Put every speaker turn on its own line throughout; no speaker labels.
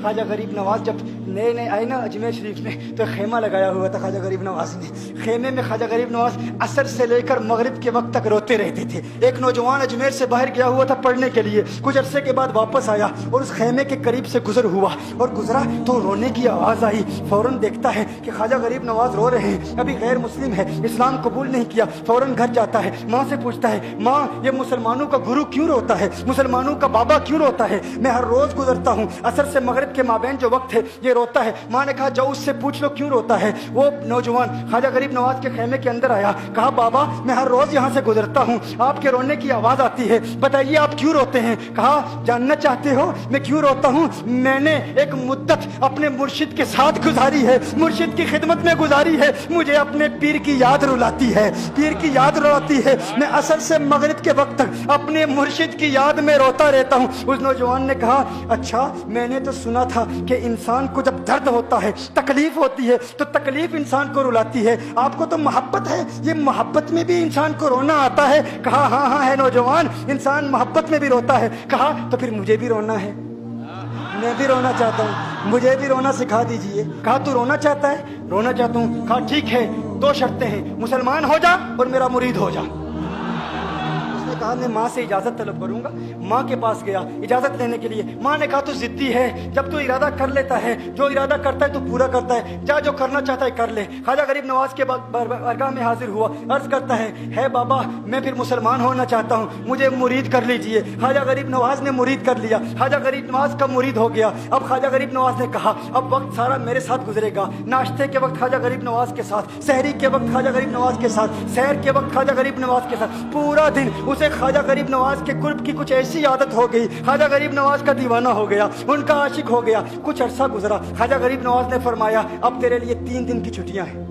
ख्वाजा गरीब नवाज जब नए नए आए ना अजमेर शरीफ में तो खेमा लगाया हुआ था ख्वाजा गरीब नवाज ने। खेमे में ख्वाजा गरीब नवाज असर से लेकर मगरिब के वक्त तक रोते रहते थे। एक नौजवान अजमेर से बाहर गया हुआ था पढ़ने के लिए, कुछ अरसे के बाद वापस आया और उस खेमे के करीब से गुजर हुआ और गुजरा तो रोने की आवाज़ आई। फौरन देखता है कि ख्वाजा गरीब नवाज रो रहे हैं, अभी गैर मुस्लिम है, इस्लाम कबूल नहीं किया। फौरन घर जाता है, माँ से पूछता है, माँ ये मुसलमानों का गुरु क्यों रोता है, मुसलमानों का बाबा क्यों रोता है, मैं हर रोज गुजरता हूँ असर से मगरिब के माबैन जो वक्त है ये रोता है। माँ ने कहा जाओ उससे पूछ लो क्यों रोता है। वो नौजवान ख्वाजा गरीब नवाज के खेमे के अंदर आया, कहा बाबा मैं हर रोज यहाँ से गुजरता हूँ, आपके रोने की आवाज आती है, बताइए आप क्यों रोते हैं। कहा जानना चाहते हो मैं क्यों रोता हूँ, मैंने एक मुद्दत अपने मुर्शिद के साथ गुजारी है, मुर्शिद की खिदमत में गुजारी है, मुझे अपने पीर की याद रुलाती है, पीर की याद रुलाती है, मैं असर से मगरिब के वक्त तक अपने मुर्शिद की याद में रोता रहता हूँ। उस नौजवान ने कहा अच्छा मैंने तो सुना था कि इंसान को जब दर्द होता है तकलीफ होती है तो तकलीफ इंसान को रुलाती है, आपको तो मोहब्बत है, ये मोहब्बत में भी इंसान को रोना आता है। कहा हाँ हाँ है नौजवान, इंसान मोहब्बत में भी रोता है। कहा तो फिर मुझे भी रोना है, मैं भी रोना चाहता हूँ, मुझे भी रोना सिखा दीजिए। कहा तू रोना चाहता है, रोना चाहता हूँ। कहा ठीक है दो शर्तें हैं, मुसलमान हो जा और मेरा मुरीद हो जा। कहा मैं माँ से इजाजत तलब करूंगा। माँ के पास गया इजाजत लेने के लिए, माँ ने कहा तू जिद्दी है, जब तू इरादा कर लेता है, जो इरादा करता है तो पूरा करता है, जा जो करना चाहता है कर ले। ख्वाजा गरीब नवाज के बारगाह में हाजिर हुआ, अर्ज करता है बाबा मैं फिर मुसलमान होना चाहता हूँ, मुझे मुरीद कर लीजिए। ख्वाजा गरीब नवाज ने मुरीद कर लिया, ख्वाजा गरीब नवाज का मुरीद हो गया। अब ख्वाजा गरीब नवाज ने कहा अब वक्त सारा मेरे साथ गुजरेगा, नाश्ते के वक्त ख्वाजा गरीब नवाज के साथ, सहरी के वक्त ख्वाजा गरीब नवाज के साथ, सैर के वक्त ख्वाजा गरीब नवाज के साथ, पूरा दिन उसे ख्वाजा गरीब नवाज के कुर्ब की कुछ ऐसी आदत हो गई, ख्वाजा गरीब नवाज का दीवाना हो गया, उनका आशिक हो गया। कुछ अरसा गुजरा, ख्वाजा गरीब नवाज ने फरमाया अब तेरे लिए 3 दिन की छुट्टियां हैं,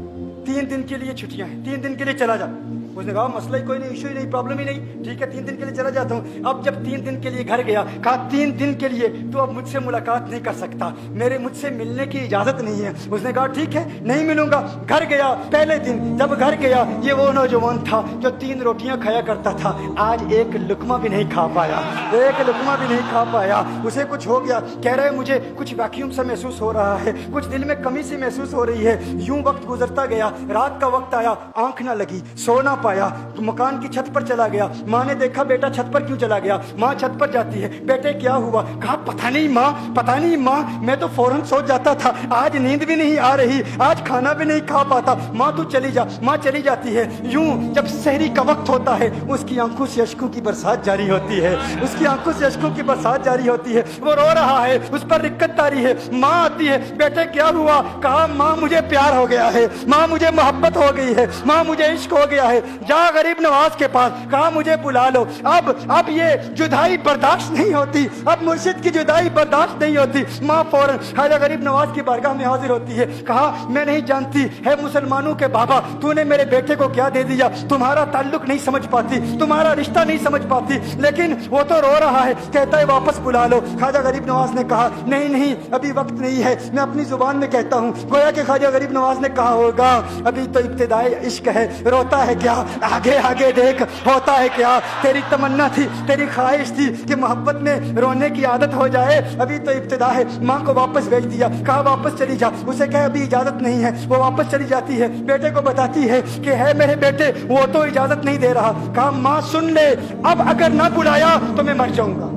3 दिन के लिए छुट्टियां हैं, 3 दिन के लिए चला जा। उसने कहा मसला ही कोई नहीं, इशू ही नहीं, प्रॉब्लम ही नहीं, ठीक है 3 दिन के लिए चला जाता हूँ। अब जब 3 दिन के लिए घर गया, कहा 3 दिन के लिए तो अब मुझसे मुलाकात नहीं कर सकता, मेरे मुझसे मिलने की इजाजत नहीं है। उसने कहा ठीक है नहीं मिलूंगा। घर गया, पहले दिन जब घर गया ये वो नौजवान था जो 3 रोटियां खाया करता था, आज एक लुकमा भी नहीं खा पाया, एक लुकमा भी नहीं खा पाया। उसे कुछ हो गया, कह रहे मुझे कुछ वैक्यूम सा महसूस हो रहा है, कुछ दिल में कमी सी महसूस हो रही है। यूं वक्त गुजरता गया, रात का वक्त आया, आंख ना लगी, सो ना पाया, तो मकान की छत पर चला गया। माँ ने देखा बेटा छत पर क्यों चला गया, माँ छत पर जाती है, बेटे क्या हुआ। कहा पता नहीं माँ, पता नहीं माँ, मैं तो फौरन सो जाता था, आज नींद भी नहीं आ रही, आज खाना भी नहीं खा पाता। माँ तू चली जा। माँ चली जाती है। यूं जब सहरी का वक्त होता है उसकी आंखों से अश्कों की बरसात जारी होती है, उसकी आंखों से अश्कों की बरसात जारी होती है, वो रो रहा है, उस पर दिक्कत तारी है। माँ आती है, बेटे क्या हुआ। कहा माँ मुझे प्यार हो गया है, माँ मुझे मोहब्बत हो गई है, माँ मुझे इश्क हो गया है, जा गरीब नवाज के पास। कहा मुझे बुला लो, अब ये जुदाई बर्दाश्त नहीं होती, अब मुर्शिद की जुदाई बर्दाश्त नहीं होती। माँ फौरन ख्वाजा गरीब नवाज की बारगाह में हाजिर होती है। कहा मैं नहीं जानती है मुसलमानों के बाबा, तूने मेरे बेटे को क्या दे दिया, तुम्हारा ताल्लुक नहीं समझ पाती, तुम्हारा रिश्ता नहीं समझ पाती, लेकिन वो तो रो रहा है, कहता है वापस बुला लो। ख्वाजा गरीब नवाज ने कहा नहीं नहीं अभी वक्त नहीं है, मैं अपनी जुबान में कहता हूँ। गोया कि ख्वाजा गरीब नवाज ने कहा होगा अभी तो इब्तिदाई इश्क है, रोता है क्या, आगे आगे देख होता है क्या। तेरी तमन्ना थी, तेरी ख्वाहिश थी कि मोहब्बत में रोने की आदत हो जाए, अभी तो इब्तिदा है। माँ को वापस भेज दिया, कहा वापस चली जा। उसे कहे अभी इजाजत नहीं है, वो वापस चली जाती है, बेटे को बताती है कि है मेरे बेटे वो तो इजाजत नहीं दे रहा। कहा माँ सुन ले, अब अगर ना बुलाया तो मैं मर जाऊंगा,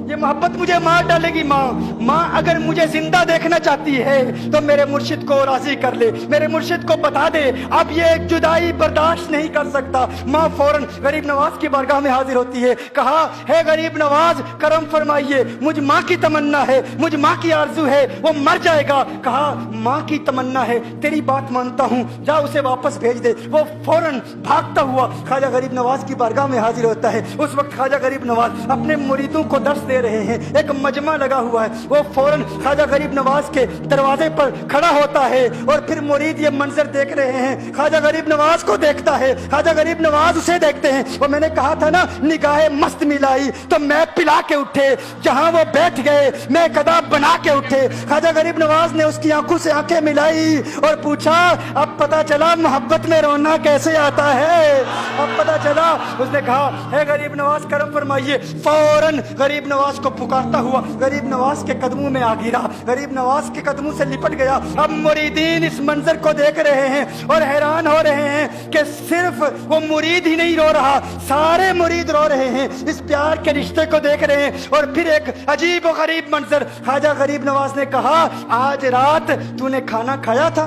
ये मोहब्बत मुझे मार डालेगी। माँ अगर मुझे जिंदा देखना चाहती है तो मेरे मुर्शिद को राजी कर ले, मेरे मुर्शिद को बता दे अब ये जुदाई बर्दाश्त नहीं कर सकता। माँ फौरन गरीब नवाज की बारगाह में हाजिर होती है। कहा है गरीब नवाज करम फरमाइए, मुझ माँ की तमन्ना है, मुझ माँ की आरजू है, वो मर जाएगा। कहा माँ की तमन्ना है, तेरी बात मानता हूँ, जा उसे वापस भेज दे। वो फौरन भागता हुआ ख्वाजा गरीब नवाज की बारगाह में हाजिर होता है। उस वक्त ख्वाजा गरीब नवाज अपने मुरीदों को दर्स दे रहे हैं, एक मजमा लगा हुआ है। वो फौरन ख्वाजा गरीब नवाज के दरवाजे पर खड़ा होता है और फिर मुरीद ये मंजर देख रहे हैं, ख्वाजा गरीब नवाज को देखता है, ख्वाजा गरीब नवाज उसे देखते हैं। और मैंने कहा था ना निगाहे मस्त मिलाई तो मैं पिला के उठे, जहां वो बैठ गए मैं कदा बना के उठे। ख्वाजा गरीब नवाज ने उसकी आंखों से आंखें मिलाई और पूछा अब पता चला मोहब्बत में रोना कैसे आता है, अब पता चला। उसने कहा है गरीब नवाज करम फरमाइए। फौरन गरीब नवाज नवाज को पुकारता हुआ गरीब नवाज के कदमों में आ गिरा, गरीब नवाज के कदमों से लिपट गया। अब मुरीदीन इस मंजर को देख रहे हैं और हैरान हो रहे हैं कि सिर्फ वो मुरीद ही नहीं रो रहा, सारे मुरीद रो रहे हैं, इस प्यार के रिश्ते को देख रहे हैं। और फिर एक अजीब और गरीब मंजर, ख्वाजा गरीब नवाज ने कहा, आज रात तूने खाना खाया था?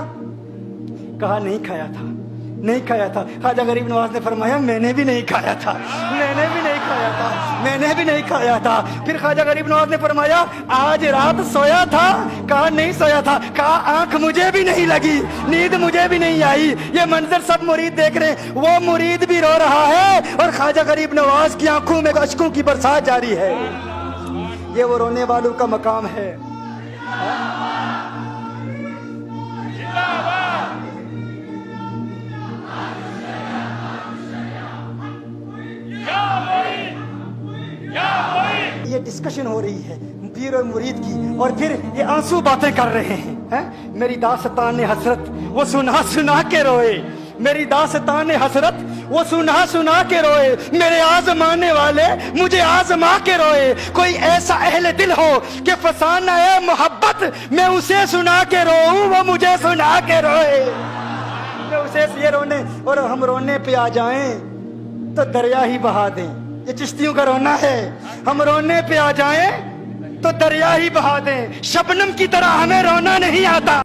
कहा नहीं खाया था, नहीं खाया था। ख्वाजा गरीब नवाज ने फरमाया, मैंने भी नहीं खाया था, मैंने भी नहीं खाया था, मैंने भी नहीं खाया था। फिर ख्वाजा गरीब नवाज ने फरमाया, आज रात सोया था? कहा नहीं सोया था। कहा आंख मुझे भी नहीं लगी, नींद मुझे भी नहीं आई। ये मंजर सब मुरीद देख रहे हैं, वो मुरीद भी रो रहा है और ख्वाजा गरीब नवाज की आंखों में अश्कों की बरसात जारी है। ये वो रोने वालों का मकाम है। ये डिस्कशन हो रही है पीर और मुरीद की, और फिर ये आंसू बातें कर रहे हैं। मेरी दास्तान हसरत वो सुना सुना के रोए, मेरी दास्तान हसरत वो सुना सुना के रोए, मेरे आजमाने वाले मुझे आजमा के रोए। कोई ऐसा अहले दिल हो कि फसाना है मोहब्बत, मैं उसे सुना के रोऊं, वो मुझे सुना के रोए। मैं उसे ये रोने और हम रोने पे आ जाएं तो दरिया ही बहा दें। ये चिश्तियों का रोना है, हम रोने पे आ जाएं तो दरिया ही बहा दें। शबनम की तरह हमें रोना नहीं आता।